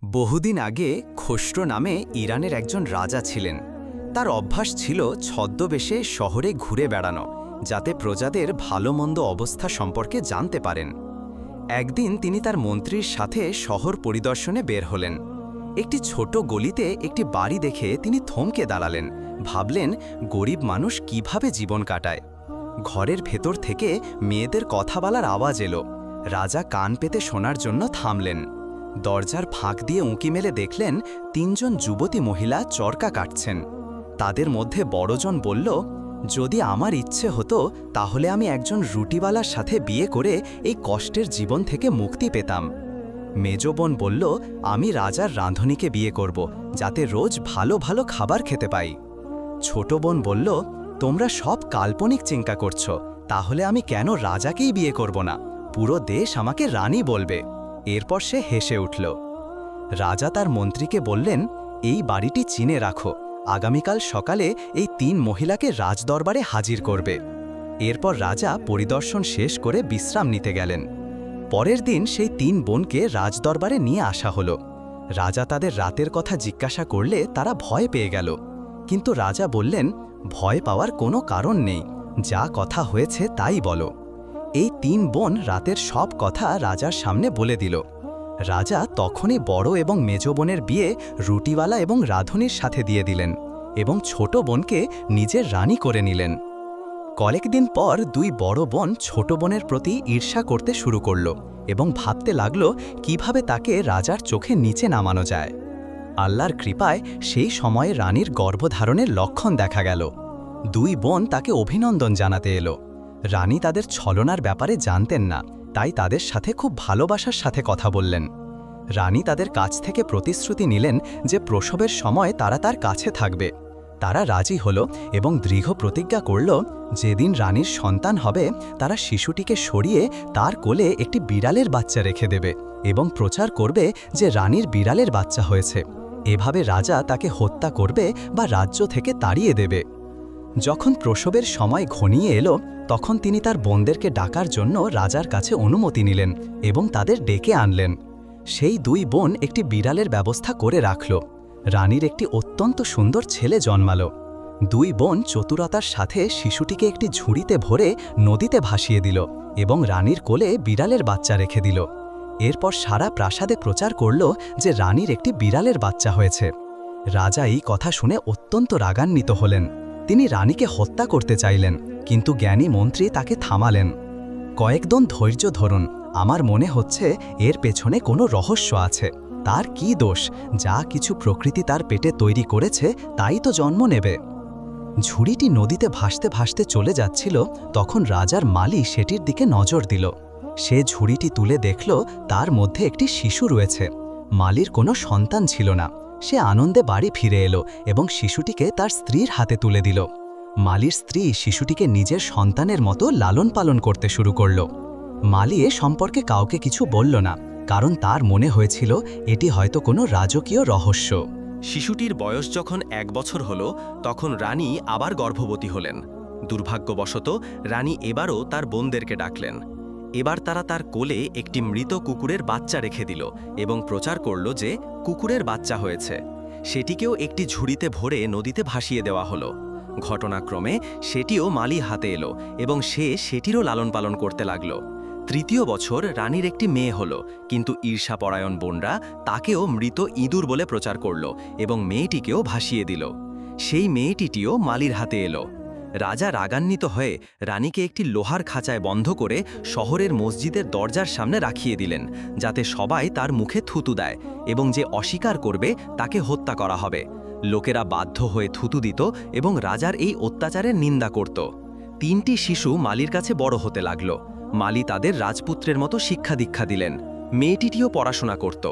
বহুদিন আগে খসরো নামে ইরানের একজন রাজা ছিলেন। তার অভ্যাস ছিল ছদ্মবেশে শহরে ঘুরে বেড়ানো, যাতে প্রজাদের ভালো-মন্দ অবস্থা সম্পর্কে জানতে পারেন। একদিন তিনি তার মন্ত্রীর সাথে শহর পরিদর্শনে বের হলেন। একটি ছোট গলিতে একটি বাড়ি দেখে তিনি থমকে দাঁড়ালেন, ভাবলেন গরিব মানুষ কিভাবে জীবন কাটায়। ঘরের ভেতর থেকে মেয়েদের কথা বলার আওয়াজ এলো। রাজা কান পেতে শোনার জন্য থামলেন। দরজার ফাঁক দিয়ে উঁকি মেলে দেখলেন তিনজন যুবতী মহিলা চরকা কাটছেন। তাদের মধ্যে বড়জন বলল, যদি আমার ইচ্ছে হতো তাহলে আমি একজন রুটিওয়ালার সাথে বিয়ে করে এই কষ্টের জীবন থেকে মুক্তি পেতাম। মেজ বোন বলল, আমি রাজার রাঁধুনিকে বিয়ে করব, যাতে রোজ ভালো ভালো খাবার খেতে পাই। ছোট বোন বলল, তোমরা সব কাল্পনিক চিন্তা করছো, তাহলে আমি কেন রাজাকেই বিয়ে করব না? পুরো দেশ আমাকে রানী বলবে। এরপর সে হেসে উঠল। রাজা তার মন্ত্রীকে বললেন, এই বাড়িটি চিনে রাখো, আগামীকাল সকালে এই তিন মহিলাকে রাজদরবারে হাজির করবে। এরপর রাজা পরিদর্শন শেষ করে বিশ্রাম নিতে গেলেন। পরের দিন সেই তিন বোনকে রাজদরবারে নিয়ে আসা হলো। রাজা তাদের রাতের কথা জিজ্ঞাসা করলে তারা ভয় পেয়ে গেল। কিন্তু রাজা বললেন, ভয় পাওয়ার কোনো কারণ নেই, যা কথা হয়েছে তাই বলো। এই তিন বোন রাতের সব কথা রাজার সামনে বলে দিল। রাজা তখনই বড় এবং মেজ বোনের বিয়ে রুটিওয়ালা এবং রাঁধুনির সাথে দিয়ে দিলেন এবং ছোট বোনকে নিজের রানী করে নিলেন। কয়েকদিন পর দুই বড় বোন ছোট বোনের প্রতি ঈর্ষা করতে শুরু করল এবং ভাবতে লাগল কিভাবে তাকে রাজার চোখে নিচে নামানো যায়। আল্লাহর কৃপায় সেই সময়ে রানীর গর্ভধারণের লক্ষণ দেখা গেল। দুই বোন তাকে অভিনন্দন জানাতে এলো। রানী তাদের ছলনার ব্যাপারে জানতেন না, তাই তাদের সাথে খুব ভালোবাসার সাথে কথা বললেন। রানী তাদের কাছ থেকে প্রতিশ্রুতি নিলেন যে প্রসবের সময় তারা তার কাছে থাকবে। তারা রাজি হল এবং দৃঢ় প্রতিজ্ঞা করল, যেদিন রানীর সন্তান হবে তারা শিশুটিকে সরিয়ে তার কোলে একটি বিড়ালের বাচ্চা রেখে দেবে এবং প্রচার করবে যে রানীর বিড়ালের বাচ্চা হয়েছে। এভাবে রাজা তাকে হত্যা করবে বা রাজ্য থেকে তাড়িয়ে দেবে। যখন প্রসবের সময় ঘনিয়ে এলো, তখন তিনি তার বোনদেরকে ডাকার জন্য রাজার কাছে অনুমতি নিলেন এবং তাদের ডেকে আনলেন। সেই দুই বোন একটি বিড়ালের ব্যবস্থা করে রাখল। রানীর একটি অত্যন্ত সুন্দর ছেলে জন্মালো। দুই বোন চতুরতার সাথে শিশুটিকে একটি ঝুড়িতে ভরে নদীতে ভাসিয়ে দিল এবং রানীর কোলে বিড়ালের বাচ্চা রেখে দিল। এরপর সারা প্রাসাদে প্রচার করল যে রানীর একটি বিড়ালের বাচ্চা হয়েছে। রাজা এই কথা শুনে অত্যন্ত রাগান্বিত হলেন। তিনি রানীকে হত্যা করতে চাইলেন, কিন্তু জ্ঞানী মন্ত্রী তাকে থামালেন। কয়েকদিন ধৈর্য ধরুন, আমার মনে হচ্ছে এর পেছনে কোনো রহস্য আছে। তার কি দোষ? যা কিছু প্রকৃতি তার পেটে তৈরি করেছে তাই তো জন্ম নেবে। ঝুড়িটি নদীতে ভাসতে ভাসতে চলে যাচ্ছিল, তখন রাজার মালি সেটির দিকে নজর দিল। সে ঝুড়িটি তুলে দেখল তার মধ্যে একটি শিশু রয়েছে। মালির কোনো সন্তান ছিল না। সে আনন্দে বাড়ি ফিরে এলো এবং শিশুটিকে তার স্ত্রীর হাতে তুলে দিল। মালির স্ত্রী শিশুটিকে নিজের সন্তানের মতো লালন পালন করতে শুরু করল। মালি এ সম্পর্কে কাউকে কিছু বলল না, কারণ তার মনে হয়েছিল এটি হয়তো কোনো রাজকীয় রহস্য। শিশুটির বয়স যখন 1 বছর হলো, তখন রানী আবার গর্ভবতী হলেন। দুর্ভাগ্যবশত রানী এবারও তার বোনদেরকে ডাকলেন। এবার তারা তার কোলে একটি মৃত কুকুরের বাচ্চা রেখে দিল এবং প্রচার করল যে কুকুরের বাচ্চা হয়েছে। সেটিকেও একটি ঝুড়িতে ভরে নদীতে ভাসিয়ে দেওয়া হলো। ঘটনাক্রমে সেটিও মালি হাতে এলো এবং সে সেটিরও লালন পালন করতে লাগল। তৃতীয় বছর রানীর একটি মেয়ে হলো, কিন্তু ঈর্ষাপরায়ণ বোনরা তাকেও মৃত ইঁদুর বলে প্রচার করল এবং মেয়েটিকেও ভাসিয়ে দিল। সেই মেয়েটিও মালির হাতে এলো। রাজা রাগান্বিত হয়ে রানীকে একটি লোহার খাঁচায় বন্ধ করে শহরের মসজিদের দরজার সামনে রাখিয়ে দিলেন, যাতে সবাই তার মুখে থুতু দেয় এবং যে অস্বীকার করবে তাকে হত্যা করা হবে। লোকেরা বাধ্য হয়ে থুতু দিত এবং রাজার এই অত্যাচারের নিন্দা করত। 3টি শিশু মালির কাছে বড় হতে লাগল। মালি তাদের রাজপুত্রের মতো শিক্ষা দীক্ষা দিলেন। মেয়েটিও পড়াশোনা করত।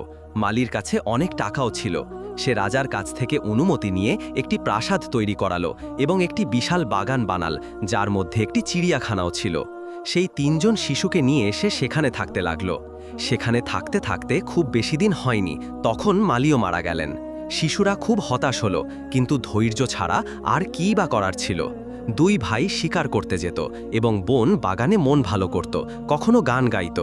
মালির কাছে অনেক টাকাও ছিল। সে রাজার কাছ থেকে অনুমতি নিয়ে একটি প্রাসাদ তৈরি করালো এবং একটি বিশাল বাগান বানাল, যার মধ্যে একটি চিড়িয়াখানাও ছিল। সেই 3 জন শিশুকে নিয়ে এসে সেখানে থাকতে লাগলো। সেখানে থাকতে থাকতে খুব বেশি দিন হয়নি, তখন মালিও মারা গেলেন। শিশুরা খুব হতাশ হলো, কিন্তু ধৈর্য ছাড়া আর কী বা করার ছিল। 2 ভাই শিকার করতে যেত এবং বোন বাগানে মন ভালো করত, কখনো গান গাইত।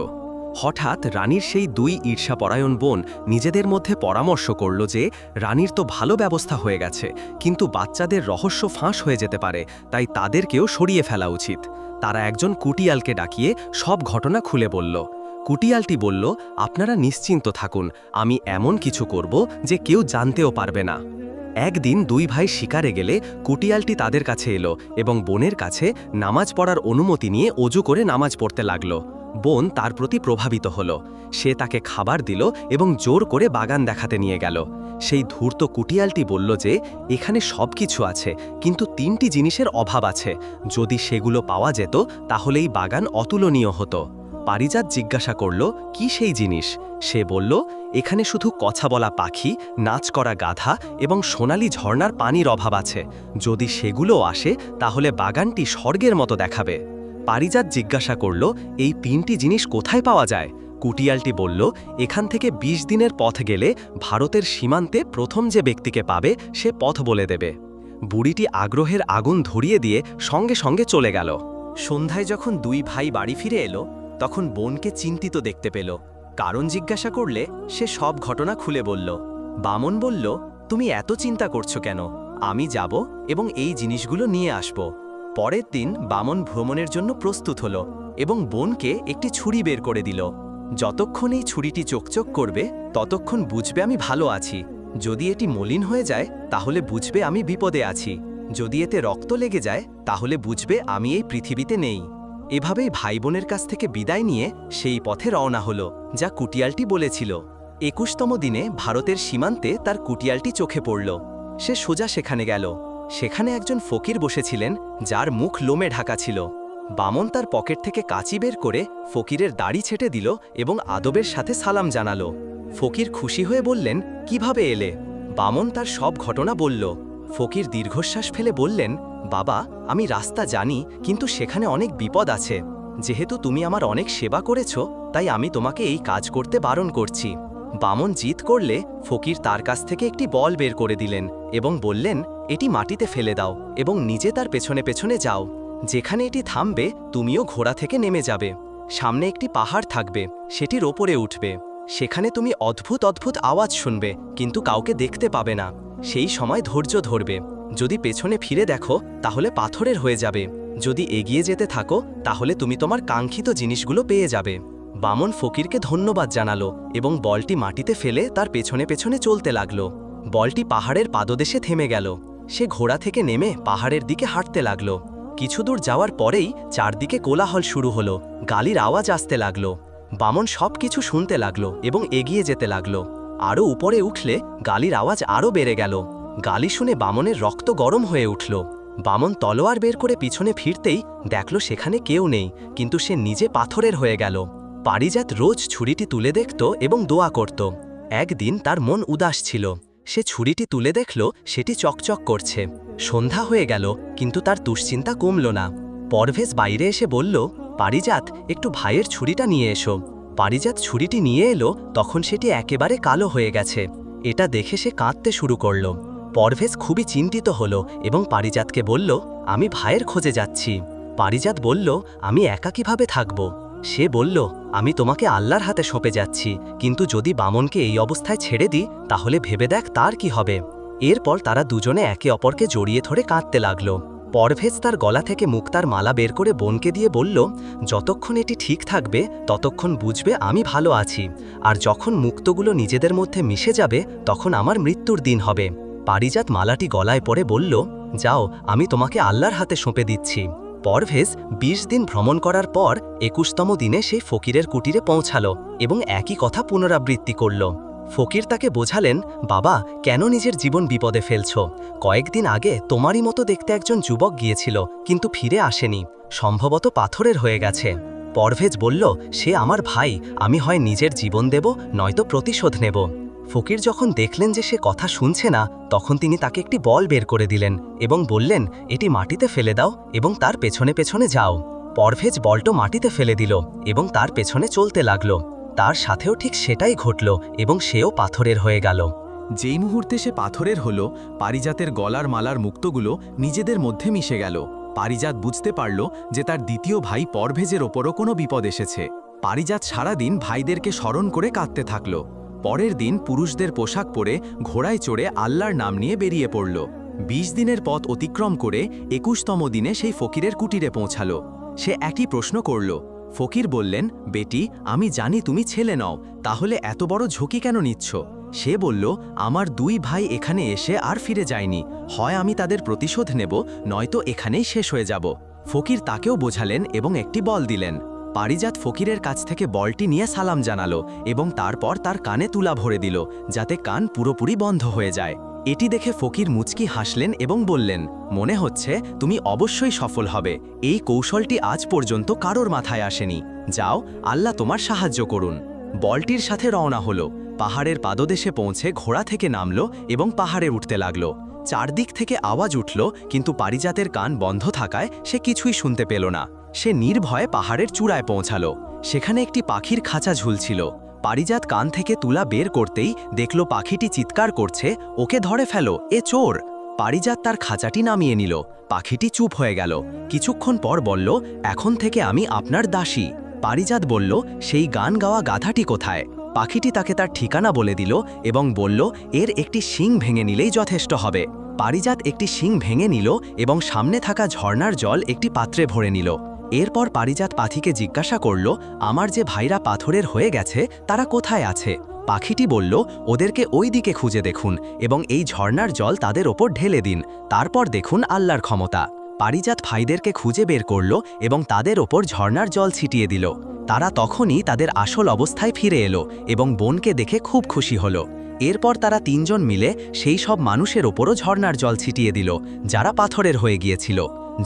হঠাৎ রানীর সেই দুই ঈর্ষাপরায়ণ বোন নিজেদের মধ্যে পরামর্শ করল যে রানীর তো ভালো ব্যবস্থা হয়ে গেছে, কিন্তু বাচ্চাদের রহস্য ফাঁস হয়ে যেতে পারে, তাই তাদেরকেও সরিয়ে ফেলা উচিত। তারা একজন কুটিয়ালকে ডাকিয়ে সব ঘটনা খুলে বলল। কুটিয়ালটি বলল, আপনারা নিশ্চিন্ত থাকুন, আমি এমন কিছু করব যে কেউ জানতেও পারবে না। একদিন দুই ভাই শিকারে গেলে কুটিয়ালটি তাদের কাছে এলো এবং বোনের কাছে নামাজ পড়ার অনুমতি নিয়ে অজু করে নামাজ পড়তে লাগল। বোন তার প্রতি প্রভাবিত হলো। সে তাকে খাবার দিল এবং জোর করে বাগান দেখাতে নিয়ে গেল। সেই ধূর্ত কুটিয়ালটি বলল যে এখানে সব কিছু আছে, কিন্তু 3টি জিনিসের অভাব আছে। যদি সেগুলো পাওয়া যেত তাহলে এই বাগান অতুলনীয় হতো। পারিজাত জিজ্ঞাসা করল, কি সেই জিনিস? সে বলল, এখানে শুধু কথা বলা পাখি, নাচ করা গাধা এবং সোনালি ঝর্ণার পানির অভাব আছে। যদি সেগুলো আসে তাহলে বাগানটি স্বর্গের মতো দেখাবে। পারিজাত জিজ্ঞাসা করল, এই 3টি জিনিস কোথায় পাওয়া যায়? কুটিয়ালটি বলল, এখান থেকে 20 দিনের পথ গেলে ভারতের সীমান্তে প্রথম যে ব্যক্তিকে পাবে সে পথ বলে দেবে। বুড়িটি আগ্রহের আগুন ধরিয়ে দিয়ে সঙ্গে সঙ্গে চলে গেল। সন্ধ্যায় যখন দুই ভাই বাড়ি ফিরে এলো, তখন বোনকে চিন্তিত দেখতে পেল। কারণ জিজ্ঞাসা করলে সে সব ঘটনা খুলে বলল। বামন বলল, তুমি এত চিন্তা করছো কেন? আমি যাব এবং এই জিনিসগুলো নিয়ে আসব। পরের দিন বামন ভ্রমণের জন্য প্রস্তুত হলো এবং বোনকে একটি ছুরি বের করে দিল। যতক্ষণ এই ছুরিটি চকচক করবে ততক্ষণ বুঝবে আমি ভালো আছি। যদি এটি মলিন হয়ে যায় তাহলে বুঝবে আমি বিপদে আছি। যদি এতে রক্ত লেগে যায় তাহলে বুঝবে আমি এই পৃথিবীতে নেই। এভাবেই ভাই বোনের কাছ থেকে বিদায় নিয়ে সেই পথে রওনা হলো যা কুটিয়ালটি বলেছিল। 21তম দিনে ভারতের সীমান্তে তার কুটিয়ালটি চোখে পড়ল। সে সোজা সেখানে গেল। সেখানে একজন ফকির বসেছিলেন যার মুখ লোমে ঢাকা ছিল। বামন তার পকেট থেকে কাঁচি বের করে ফকিরের দাড়ি ছেটে দিল এবং আদবের সাথে সালাম জানালো। ফকির খুশি হয়ে বললেন, কিভাবে এলে? বামন তার সব ঘটনা বলল। ফকির দীর্ঘশ্বাস ফেলে বললেন, বাবা, আমি রাস্তা জানি, কিন্তু সেখানে অনেক বিপদ আছে। যেহেতু তুমি আমার অনেক সেবা করেছ, তাই আমি তোমাকে এই কাজ করতে বারণ করছি। বামন জিদ করলে ফকির তার কাছ থেকে একটি বল বের করে দিলেন এবং বললেন, এটি মাটিতে ফেলে দাও এবং নিজে তার পেছনে পেছনে যাও। যেখানে এটি থামবে তুমিও ঘোড়া থেকে নেমে যাবে। সামনে একটি পাহাড় থাকবে, সেটির ওপরে উঠবে। সেখানে তুমি অদ্ভুত অদ্ভুত আওয়াজ শুনবে, কিন্তু কাউকে দেখতে পাবে না। সেই সময় ধৈর্য ধরবে। যদি পেছনে ফিরে দেখো তাহলে পাথরের হয়ে যাবে। যদি এগিয়ে যেতে থাকো তাহলে তুমি তোমার কাঙ্ক্ষিত জিনিসগুলো পেয়ে যাবে। বামন ফকিরকে ধন্যবাদ জানালো এবং বলটি মাটিতে ফেলে তার পেছনে পেছনে চলতে লাগলো। বলটি পাহাড়ের পাদদেশে থেমে গেল। সে ঘোড়া থেকে নেমে পাহাড়ের দিকে হাঁটতে লাগলো। কিছু দূর যাওয়ার পরেই চারদিকে কোলাহল শুরু হলো, গালির আওয়াজ আসতে লাগলো। বামন সব কিছু শুনতে লাগলো এবং এগিয়ে যেতে লাগলো। আরও উপরে উঠলে গালির আওয়াজ আরও বেড়ে গেল। গালি শুনে বামনের রক্ত গরম হয়ে উঠল। বামন তলোয়ার বের করে পিছনে ফিরতেই দেখল সেখানে কেউ নেই, কিন্তু সে নিজে পাথরের হয়ে গেল। পারিজাত রোজ ছুরিটি তুলে দেখত এবং দোয়া করত। একদিন তার মন উদাস ছিল। সে ছুরিটি তুলে দেখল সেটি চকচক করছে। সন্ধ্যা হয়ে গেল, কিন্তু তার দুশ্চিন্তা কমল না। পরভেজ বাইরে এসে বলল, পারিজাত, একটু ভাইয়ের ছুরিটা নিয়ে এসো। পারিজাত ছুরিটি নিয়ে এলো, তখন সেটি একেবারে কালো হয়ে গেছে। এটা দেখে সে কাঁদতে শুরু করল। পরভেজ খুবই চিন্তিত হলো এবং পারিজাতকে বলল, আমি ভাইয়ের খোঁজে যাচ্ছি। পারিজাত বলল, আমি একা কিভাবে থাকব? সে বলল, আমি তোমাকে আল্লাহর হাতে সঁপে যাচ্ছি, কিন্তু যদি বামনকে এই অবস্থায় ছেড়ে দিই তাহলে ভেবে দেখ তার কি হবে। এরপর তারা দুজনে একে অপরকে জড়িয়ে ধরে কাঁদতে লাগল। পরভেজ তার গলা থেকে মুক্তার মালা বের করে বোনকে দিয়ে বলল, যতক্ষণ এটি ঠিক থাকবে ততক্ষণ বুঝবে আমি ভালো আছি, আর যখন মুক্তগুলো নিজেদের মধ্যে মিশে যাবে তখন আমার মৃত্যুর দিন হবে। পারিজাত মালাটি গলায় পরে বলল, যাও, আমি তোমাকে আল্লাহর হাতে সঁপে দিচ্ছি। পরভেজ 20 দিন ভ্রমণ করার পর 21তম দিনে সেই ফকিরের কুটিরে পৌঁছালো এবং একই কথা পুনরাবৃত্তি করল। ফকির তাকে বোঝালেন, বাবা, কেন নিজের জীবন বিপদে ফেলছ? কয়েকদিন আগে তোমারই মতো দেখতে একজন যুবক গিয়েছিল, কিন্তু ফিরে আসেনি, সম্ভবত পাথরের হয়ে গেছে। পরভেজ বলল, সে আমার ভাই, আমি হয় নিজের জীবন দেব নয়তো প্রতিশোধ নেব। ফকির যখন দেখলেন যে সে কথা শুনছে না, তখন তিনি তাকে একটি বল বের করে দিলেন এবং বললেন, এটি মাটিতে ফেলে দাও এবং তার পেছনে পেছনে যাও। পরভেজ বলটো মাটিতে ফেলে দিল এবং তার পেছনে চলতে লাগলো। তার সাথেও ঠিক সেটাই ঘটল এবং সেও পাথরের হয়ে গেল। যেই মুহূর্তে সে পাথরের হলো, পারিজাতের গলার মালার মুক্তগুলো নিজেদের মধ্যে মিশে গেল। পারিজাত বুঝতে পারল যে তার দ্বিতীয় ভাই পরভেজের ওপরও কোনো বিপদ এসেছে। পারিজাত সারাদিন ভাইদেরকে স্মরণ করে কাঁদতে থাকল। পরের দিন পুরুষদের পোশাক পরে ঘোড়ায় চড়ে আল্লাহর নাম নিয়ে বেরিয়ে পড়ল। ২০ দিনের পথ অতিক্রম করে ২১তম দিনে সেই ফকিরের কুটিরে পৌঁছাল। সে একই প্রশ্ন করল। ফকির বললেন, বেটি, আমি জানি তুমি ছেলে নও, তাহলে এত বড় ঝুঁকি কেন নিচ্ছ? সে বলল, আমার ২ ভাই এখানে এসে আর ফিরে যায়নি, হয় আমি তাদের প্রতিশোধ নেব, নয়তো এখানেই শেষ হয়ে যাব। ফকির তাকেও বোঝালেন এবং একটি বল দিলেন। পারিজাত ফকিরের কাছ থেকে বলটি নিয়ে সালাম জানালো এবং তারপর তার কানে তুলা ভরে দিল, যাতে কান পুরোপুরি বন্ধ হয়ে যায়। এটি দেখে ফকির মুচকি হাসলেন এবং বললেন, মনে হচ্ছে তুমি অবশ্যই সফল হবে। এই কৌশলটি আজ পর্যন্ত কারোর মাথায় আসেনি। যাও, আল্লাহ তোমার সাহায্য করুন। বলটির সাথে রওনা হলো। পাহাড়ের পাদদেশে পৌঁছে ঘোড়া থেকে নামলো এবং পাহাড়ে উঠতে লাগলো। চারদিক থেকে আওয়াজ উঠল, কিন্তু পারিজাতের কান বন্ধ থাকায় সে কিছুই শুনতে পেল না। সে নির্ভয়ে পাহাড়ের চূড়ায় পৌঁছালো। সেখানে একটি পাখির খাঁচা ঝুলছিল। পারিজাত কান থেকে তুলা বের করতেই দেখল পাখিটি চিৎকার করছে, ওকে ধরে ফেলো, এ চোর। পারিজাত তার খাঁচাটি নামিয়ে নিল। পাখিটি চুপ হয়ে গেল। কিছুক্ষণ পর বলল, এখন থেকে আমি আপনার দাসী। পারিজাত বলল, সেই গান গাওয়া গাধাটি কোথায়? পাখিটি তাকে তার ঠিকানা বলে দিল এবং বলল, এর একটি শিং ভেঙে নিলেই যথেষ্ট হবে। পারিজাত একটি শিং ভেঙে নিল এবং সামনে থাকা ঝর্ণার জল একটি পাত্রে ভরে নিল। এরপর পারিজাত পাখিকে জিজ্ঞাসা করল, আমার যে ভাইরা পাথরের হয়ে গেছে তারা কোথায় আছে? পাখিটি বলল, ওদেরকে ওই দিকে খুঁজে দেখুন এবং এই ঝর্ণার জল তাদের ওপর ঢেলে দিন, তারপর দেখুন আল্লাহর ক্ষমতা। পারিজাত ভাইদেরকে খুঁজে বের করল এবং তাদের ওপর ঝর্ণার জল ছিটিয়ে দিল। তারা তখনই তাদের আসল অবস্থায় ফিরে এলো এবং বোনকে দেখে খুব খুশি হলো। এরপর তারা ৩ জন মিলে সেই সব মানুষের ওপরও ঝর্ণার জল ছিটিয়ে দিল যারা পাথরের হয়ে গিয়েছিল।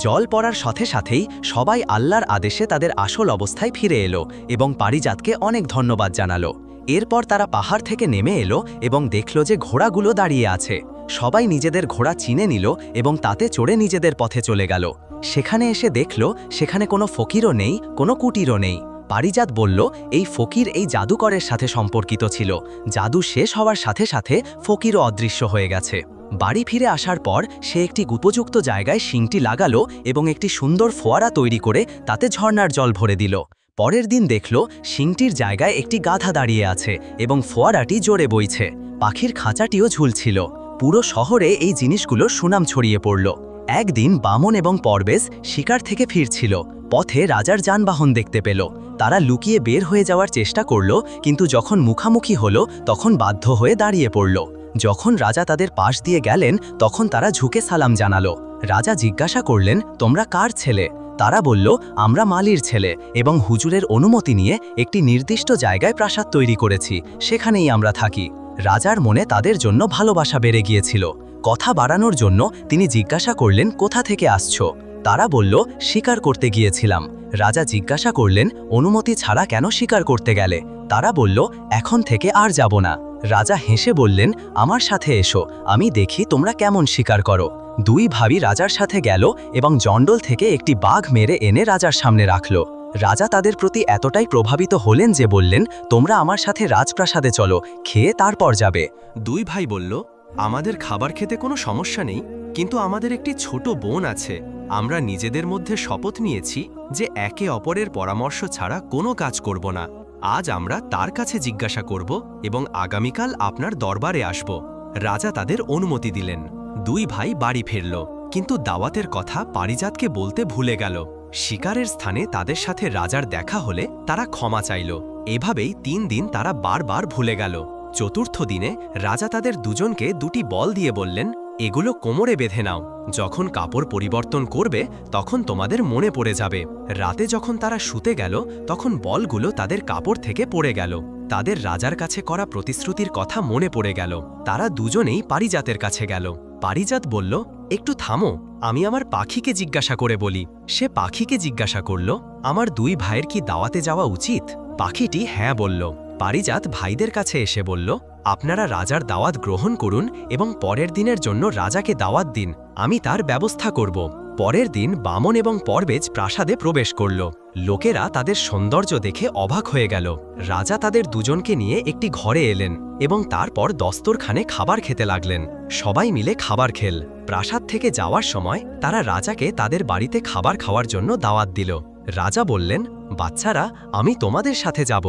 জল পড়ার সাথে সাথেই সবাই আল্লাহর আদেশে তাদের আসল অবস্থায় ফিরে এলো এবং পারিজাতকে অনেক ধন্যবাদ জানালো। এরপর তারা পাহাড় থেকে নেমে এলো এবং দেখল যে ঘোড়াগুলো দাঁড়িয়ে আছে। সবাই নিজেদের ঘোড়া চিনে নিল এবং তাতে চড়ে নিজেদের পথে চলে গেল। সেখানে এসে দেখল সেখানে কোনো ফকিরও নেই, কোনো কুটিরও নেই। পারিজাত বলল, এই ফকির এই জাদুকরের সাথে সম্পর্কিত ছিল। জাদু শেষ হওয়ার সাথে সাথে ফকিরও অদৃশ্য হয়ে গেছে। বাড়ি ফিরে আসার পর সে একটি উপযুক্ত জায়গায় শিংটি লাগালো এবং একটি সুন্দর ফোয়ারা তৈরি করে তাতে ঝর্ণার জল ভরে দিল। পরের দিন দেখল শিংটির জায়গায় একটি গাধা দাঁড়িয়ে আছে এবং ফোয়ারাটি জোরে বইছে। পাখির খাঁচাটিও ঝুলছিল। পুরো শহরে এই জিনিসগুলোর সুনাম ছড়িয়ে পড়ল। একদিন বামন এবং পরবেশ শিকার থেকে ফিরছিল। পথে রাজার যানবাহন দেখতে পেল। তারা লুকিয়ে বের হয়ে যাওয়ার চেষ্টা করল, কিন্তু যখন মুখামুখি হলো তখন বাধ্য হয়ে দাঁড়িয়ে পড়ল। যখন রাজা তাদের পাশ দিয়ে গেলেন তখন তারা ঝুঁকে সালাম জানালো। রাজা জিজ্ঞাসা করলেন, তোমরা কার ছেলে? তারা বলল, আমরা মালির ছেলে এবং হুজুরের অনুমতি নিয়ে একটি নির্দিষ্ট জায়গায় প্রাসাদ তৈরি করেছি, সেখানেই আমরা থাকি। রাজার মনে তাদের জন্য ভালোবাসা বেড়ে গিয়েছিল। কথা বাড়ানোর জন্য তিনি জিজ্ঞাসা করলেন, কোথা থেকে আসছো? তারা বলল, শিকার করতে গিয়েছিলাম। রাজা জিজ্ঞাসা করলেন, অনুমতি ছাড়া কেন শিকার করতে গেলে? তারা বলল, এখন থেকে আর যাব না। রাজা হেসে বললেন, আমার সাথে এসো, আমি দেখি তোমরা কেমন শিকার করো। 2 ভাবি রাজার সাথে গেল এবং জঙ্গল থেকে একটি বাঘ মেরে এনে রাজার সামনে রাখল। রাজা তাদের প্রতি এতটাই প্রভাবিত হলেন যে বললেন, তোমরা আমার সাথে রাজপ্রাসাদে চলো, খেয়ে তারপর যাবে। 2 ভাই বলল, আমাদের খাবার খেতে কোনো সমস্যা নেই, কিন্তু আমাদের একটি ছোট বোন আছে। আমরা নিজেদের মধ্যে শপথ নিয়েছি যে একে অপরের পরামর্শ ছাড়া কোনো কাজ করব না। আজ আমরা তার কাছে জিজ্ঞাসা করব এবং আগামীকাল আপনার দরবারে আসব। রাজা তাদের অনুমতি দিলেন। 2 ভাই বাড়ি ফিরল, কিন্তু দাওয়াতের কথা পারিজাতকে বলতে ভুলে গেল। শিকারের স্থানে তাদের সাথে রাজার দেখা হলে তারা ক্ষমা চাইল। এভাবেই 3 দিন তারা বারবার ভুলে গেল। চতুর্থ দিনে রাজা তাদের দুজনকে 2টি বল দিয়ে বললেন, এগুলো কোমরে বেঁধে নাও, যখন কাপড় পরিবর্তন করবে তখন তোমাদের মনে পড়ে যাবে। রাতে যখন তারা শুতে গেল তখন বলগুলো তাদের কাপড় থেকে পড়ে গেল। তাদের রাজার কাছে করা প্রতিশ্রুতির কথা মনে পড়ে গেল। তারা দুজনেই পারিজাতের কাছে গেল। পারিজাত বলল, একটু থামো, আমি আমার পাখিকে জিজ্ঞাসা করে বলি। সে পাখিকে জিজ্ঞাসা করল, আমার 2 ভাইয়ের কি দাওয়াতে যাওয়া উচিত? পাখিটি হ্যাঁ বলল। পারিজাত ভাইদের কাছে এসে বলল, আপনারা রাজার দাওয়াত গ্রহণ করুন এবং পরের দিনের জন্য রাজাকে দাওয়াত দিন, আমি তার ব্যবস্থা করব। পরের দিন বামন এবং পরবেজ প্রাসাদে প্রবেশ করল। লোকেরা তাদের সৌন্দর্য দেখে অবাক হয়ে গেল। রাজা তাদের দুজনকে নিয়ে একটি ঘরে এলেন এবং তারপর দস্তরখানে খাবার খেতে লাগলেন। সবাই মিলে খাবার খেল। প্রাসাদ থেকে যাওয়ার সময় তারা রাজাকে তাদের বাড়িতে খাবার খাওয়ার জন্য দাওয়াত দিল। রাজা বললেন, বাচ্চারা, আমি তোমাদের সাথে যাব।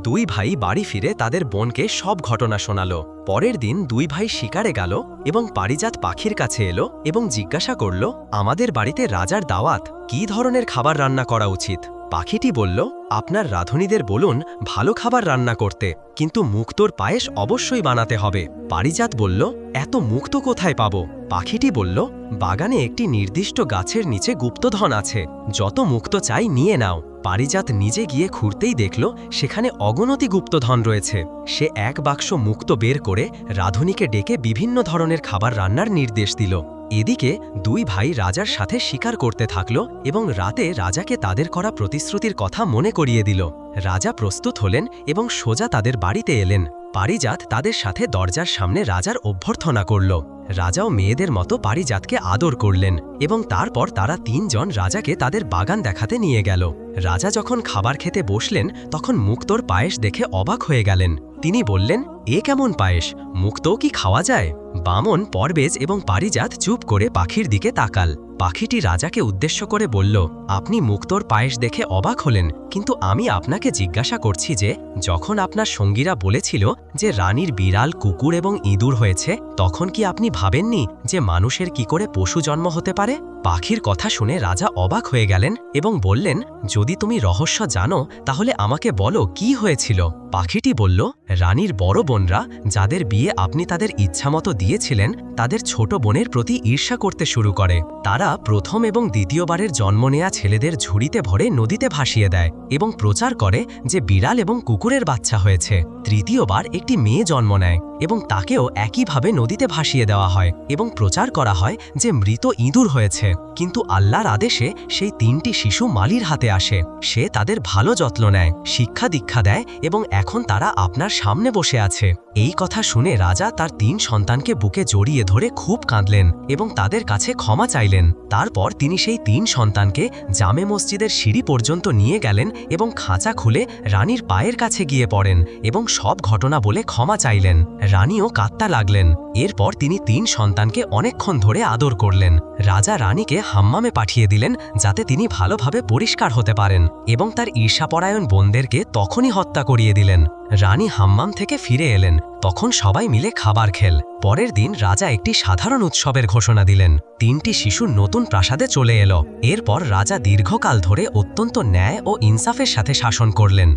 দুই ভাই বাড়ি ফিরে তাদের বোনকে সব ঘটনা শোনালো। পরের দিন দুই ভাই শিকারে গেল এবং পারিজাত পাখির কাছে এলো এবং জিজ্ঞাসা করল, আমাদের বাড়িতে রাজার দাওয়াত, কী ধরনের খাবার রান্না করা উচিত? পাখিটি বলল, আপনার রাঁধুনিদের বলুন ভালো খাবার রান্না করতে, কিন্তু মুক্তোর পায়েস অবশ্যই বানাতে হবে। পারিজাত বলল, এত মুক্তো কোথায় পাবো? পাখিটি বলল, বাগানে একটি নির্দিষ্ট গাছের নিচে গুপ্তধন আছে, যত মুক্তো চাই নিয়ে নাও। পারিজাত নিজে গিয়ে খুঁড়তেই দেখল সেখানে অগণতি গুপ্তধন রয়েছে। সে এক বাক্স মুক্তো বের করে রাঁধুনিকে ডেকে বিভিন্ন ধরনের খাবার রান্নার নির্দেশ দিল। এদিকে দুই ভাই রাজার সাথে শিকার করতে থাকল এবং রাতে রাজাকে তাদের করা প্রতিশ্রুতির কথা মনে করিয়ে দিল। রাজা প্রস্তুত হলেন এবং সোজা তাদের বাড়িতে এলেন। পারিজাত তাদের সাথে দরজার সামনে রাজার অভ্যর্থনা করল। রাজাও মেয়েদের মতো পারিজাতকে আদর করলেন এবং তারপর তারা তিনজন রাজাকে তাদের বাগান দেখাতে নিয়ে গেল। রাজা যখন খাবার খেতে বসলেন তখন মুক্তোর পায়েস দেখে অবাক হয়ে গেলেন। তিনি বললেন, এ কেমন পায়েস? মুক্তো কি খাওয়া যায়? বামন, পরবেজ এবং পারিজাত চুপ করে পাখির দিকে তাকাল। পাখিটি রাজাকে উদ্দেশ্য করে বলল, আপনি মুক্তোর পায়েস দেখে অবাক হলেন, কিন্তু আমি আপনাকে জিজ্ঞাসা করছি যে যখন আপনার সঙ্গীরা বলেছিল যে রানীর বিড়াল, কুকুর এবং ইঁদুর হয়েছে, তখন কি আপনি ভাবেননি যে মানুষের কি করে পশু জন্ম হতে পারে? পাখির কথা শুনে রাজা অবাক হয়ে গেলেন এবং বললেন, যদি তুমি রহস্য জানো তাহলে আমাকে বলো কি হয়েছিল। পাখিটি বলল, রানীর বড় বোনরা, যাদের বিয়ে আপনি তাদের ইচ্ছামতো দিয়েছিলেন, তাদের ছোট বোনের প্রতি ঈর্ষা করতে শুরু করে। তারা প্রথম এবং দ্বিতীয়বারের জন্ম নেয়া ছেলেদের ঝুড়িতে ভরে নদীতে ভাসিয়ে দেয় এবং প্রচার করে যে বিড়াল এবং কুকুরের বাচ্চা হয়েছে। তৃতীয়বার একটি মেয়ে জন্ম নেয় এবং তাকেও একইভাবে নদীতে ভাসিয়ে দেওয়া হয় এবং প্রচার করা হয় যে মৃত ইঁদুর হয়েছে। কিন্তু আল্লাহর আদেশে সেই তিনটি শিশু মালির হাতে আসে। সে তাদের ভালো যত্ন নেয়, শিক্ষা দীক্ষা দেয় এবং এখন তারা আপনার সামনে বসে আছে। এই কথা শুনে রাজা তার তিন সন্তানকে বুকে জড়িয়ে ধরে খুব কাঁদলেন এবং তাদের কাছে ক্ষমা চাইলেন। তারপর তিনি সেই তিন সন্তানকে জামে মসজিদের সিঁড়ি পর্যন্ত নিয়ে গেলেন এবং খাঁচা খুলে রানীর পায়ের কাছে গিয়ে পড়েন এবং সব ঘটনা বলে ক্ষমা চাইলেন। রানীও কাঁদতে লাগলেন। এরপর তিনি তিন সন্তানকে অনেকক্ষণ ধরে আদর করলেন। রাজা রানীকে হাম্মামে পাঠিয়ে দিলেন যাতে তিনি ভালোভাবে পরিষ্কার হতে পারেন এবং তার ঈর্ষাপরায়ণ বোনদেরকে তখনই হত্যা করিয়ে দিলেন। রানী হাম্মাম থেকে ফিরে এলেন, তখন সবাই মিলে খাবার খেল। পরের দিন রাজা একটি সাধারণ উৎসবের ঘোষণা দিলেন। তিনটি শিশু নতুন প্রাসাদে চলে এলো। এরপর রাজা দীর্ঘকাল ধরে অত্যন্ত ন্যায় ও ইনসাফের সাথে শাসন করলেন।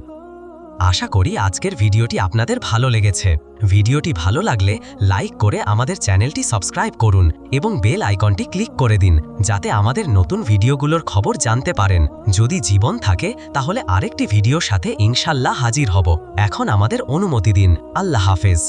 আশা করি আজকের ভিডিওটি আপনাদের ভালো লেগেছে। ভিডিওটি ভালো লাগলে লাইক করে আমাদের চ্যানেলটি সাবস্ক্রাইব করুন এবং বেল আইকনটি ক্লিক করে দিন, যাতে আমাদের নতুন ভিডিওগুলোর খবর জানতে পারেন। যদি জীবন থাকে তাহলে আরেকটি ভিডিওর সাথে ইনশাল্লাহ হাজির হব। এখন আমাদের অনুমতি দিন। আল্লাহ হাফেজ।